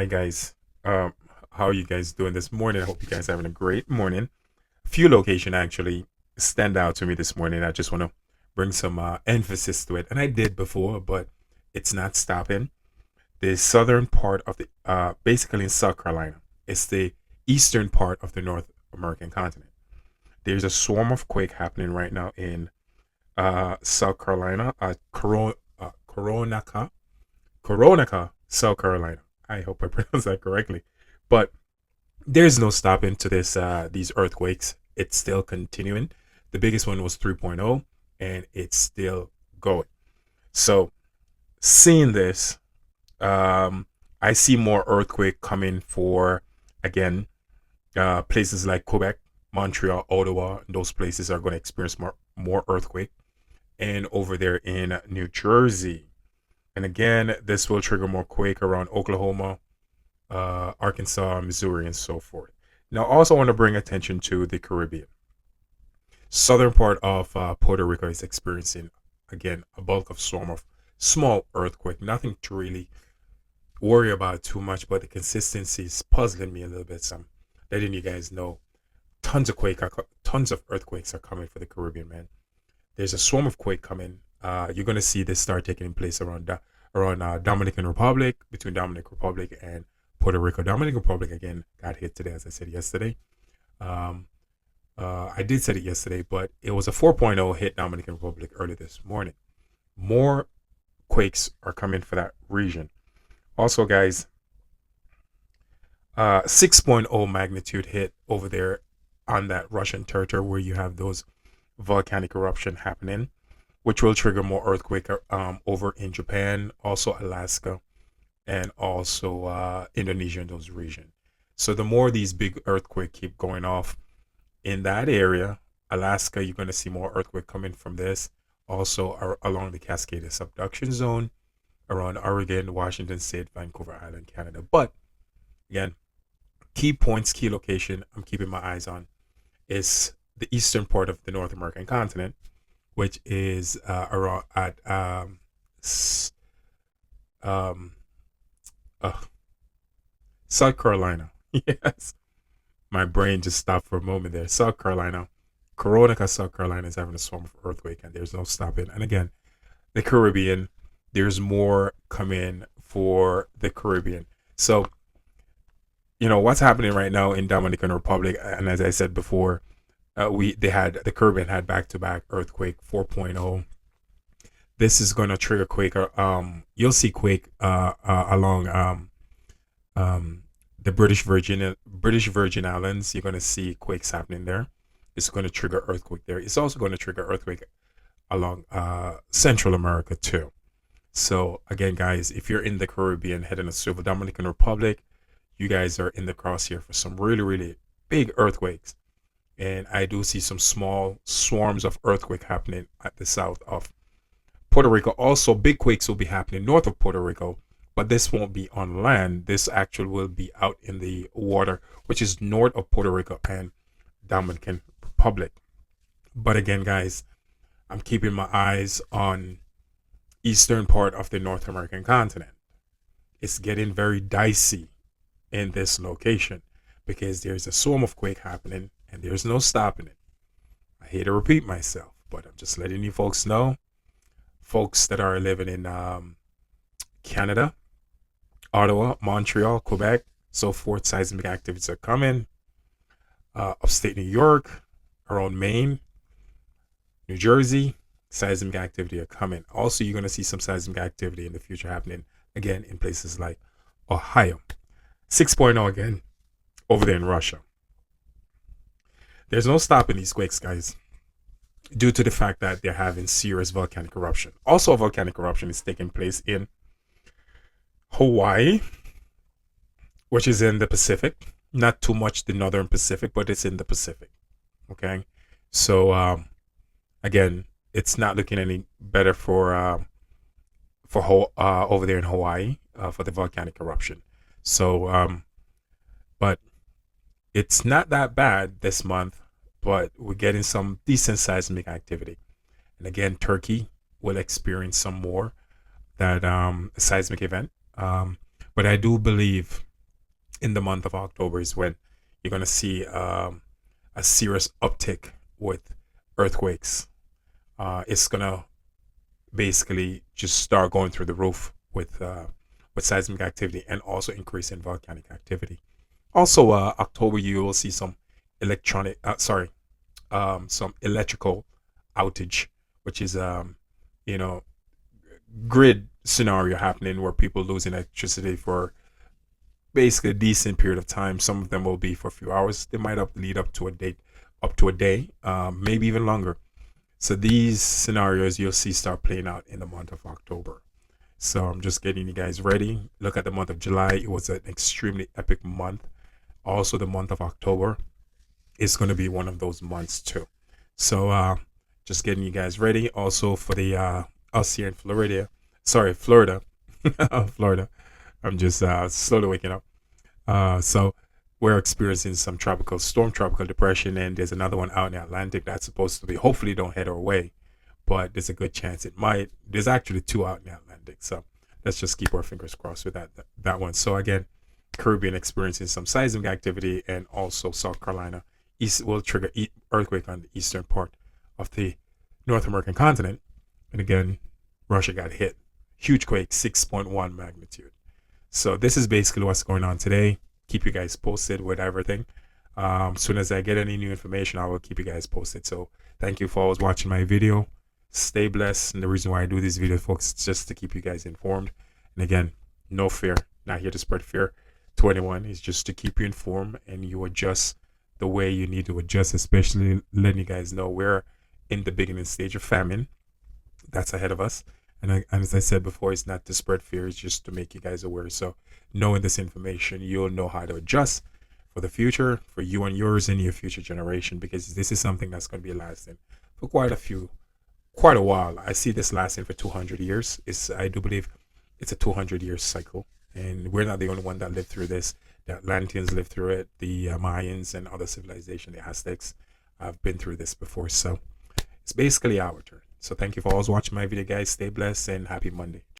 Hi guys. Um, how are you guys doing this morning? I hope you guys are having a great morning. A few location actually stand out to me this morning. I just want to bring some emphasis to it, and I did before, but it's not stopping. The southern part of the basically in South Carolina. It's the eastern part of the North American continent. There's a swarm of quake happening right now in South Carolina, Coronica, South Carolina. I hope I pronounced that correctly. But there's no stopping to this these earthquakes. It's still continuing. The biggest one was 3.0 and it's still going. So seeing this, I see more earthquake coming for again places like Quebec, Montreal, Ottawa. Those places are going to experience more earthquake, and over there in New Jersey. And again, this will trigger more quake around Oklahoma, Arkansas, Missouri, and so forth. Now, also want to bring attention to the Caribbean. Southern part of Puerto Rico is experiencing again a bulk of storm of small earthquake. Nothing to really worry about too much, but the consistency is puzzling me a little bit. So I'm letting you guys know tons of earthquakes are coming for the Caribbean, man. There's a swarm of quake coming. You're gonna see this start taking place around Dominican Republic, between Dominican Republic and Puerto Rico. Dominican Republic again got hit today, as I said yesterday. Um, I did say it yesterday, but it was a 4.0 hit Dominican Republic early this morning. More quakes are coming for that region. Also, guys, 6.0 magnitude hit over there on that Russian territory where you have those volcanic eruption happening, which will trigger more earthquake over in Japan, also Alaska, and also Indonesia and those regions. So the more these big earthquakes keep going off in that area, Alaska, you're going to see more earthquake coming from this. Also along the Cascade subduction zone, around Oregon, Washington State, Vancouver Island, Canada. But again, key points, key location I'm keeping my eyes on is the eastern part of the North American continent, which is around at um, uh, South Carolina. Yes, my brain just stopped for a moment there. South Carolina, Coronica, South Carolina is having a swarm of earthquake, and there's no stopping. And again, the Caribbean, there's more coming for the Caribbean. So what's happening right now in Dominican Republic, and as I said before, the Caribbean had back to back earthquake 4.0. This is going to trigger quake. You'll see quake along the British Virgin Islands. You're going to see quakes happening there. It's going to trigger earthquake there. It's also going to trigger earthquake along Central America too. So again, guys, if you're in the Caribbean heading to the Dominican Republic, you guys are in the crosshair for some really, really big earthquakes. And I do see some small swarms of earthquake happening at the south of Puerto Rico. Also, big quakes will be happening north of Puerto Rico, but this won't be on land. This actually will be out in the water, which is north of Puerto Rico and Dominican Republic. But again, guys, I'm keeping my eyes on eastern part of the North American continent. It's getting very dicey in this location because there's a swarm of quake happening and there's no stopping it. I hate to repeat myself, but I'm just letting you folks know, folks that are living in Canada, Ottawa, Montreal, Quebec, so forth, seismic activities are coming. Upstate New York, around Maine, New Jersey, seismic activity are coming. Also, you're going to see some seismic activity in the future happening again in places like Ohio. 6.0 again over there in Russia. There's no stopping these quakes, guys, due to the fact that they're having serious volcanic eruption. Also, volcanic eruption is taking place in Hawaii, which is in the Pacific. Not too much the northern Pacific, but it's in the Pacific. Okay, so again, it's not looking any better for over there in Hawaii for the volcanic eruption. So, but it's not that bad this month, but we're getting some decent seismic activity. And again, Turkey will experience some more that seismic event. But I do believe in the month of October is when you're going to see a serious uptick with earthquakes. It's going to basically just start going through the roof with seismic activity and also increase in volcanic activity. Also, October you will see some some electrical outage, which is you know grid scenario happening where people lose electricity for basically a decent period of time. Some of them will be for a few hours. They might lead up to a day, maybe even longer. So these scenarios you'll see start playing out in the month of October. So I'm just getting you guys ready. Look at the month of July. It was an extremely epic month. Also, the month of October is going to be one of those months too. So just getting you guys ready. Also for the us here in Florida. Sorry, Florida. Florida. I'm just slowly waking up. So we're experiencing some tropical depression, and there's another one out in the Atlantic that's supposed to be. Hopefully, don't head our way, but there's a good chance it might. There's actually two out in the Atlantic, so let's just keep our fingers crossed with that one. So again, Caribbean experiencing some seismic activity, and also South Carolina east will trigger earthquake on the eastern part of the North American continent, and again, Russia got hit, huge quake, 6.1 magnitude. So this is basically what's going on today. Keep you guys posted with everything. As soon as I get any new information, I will keep you guys posted. So thank you for always watching my video. Stay blessed. And the reason why I do these videos, folks, is just to keep you guys informed. And again, no fear. Not here to spread fear to anyone. It's just to keep you informed and you adjust the way you need to adjust, especially letting you guys know we're in the beginning stage of famine. That's ahead of us. And as I said before, it's not to spread fear, it's just to make you guys aware. So knowing this information, you'll know how to adjust for the future, for you and yours and your future generation, because this is something that's going to be lasting for quite a while. I see this lasting for 200 years. I do believe it's a 200-year cycle. And we're not the only one that lived through this. The Atlanteans lived through it. The Mayans and other civilizations, the Aztecs, have been through this before. So it's basically our turn. So thank you for always watching my video, guys. Stay blessed and happy Monday.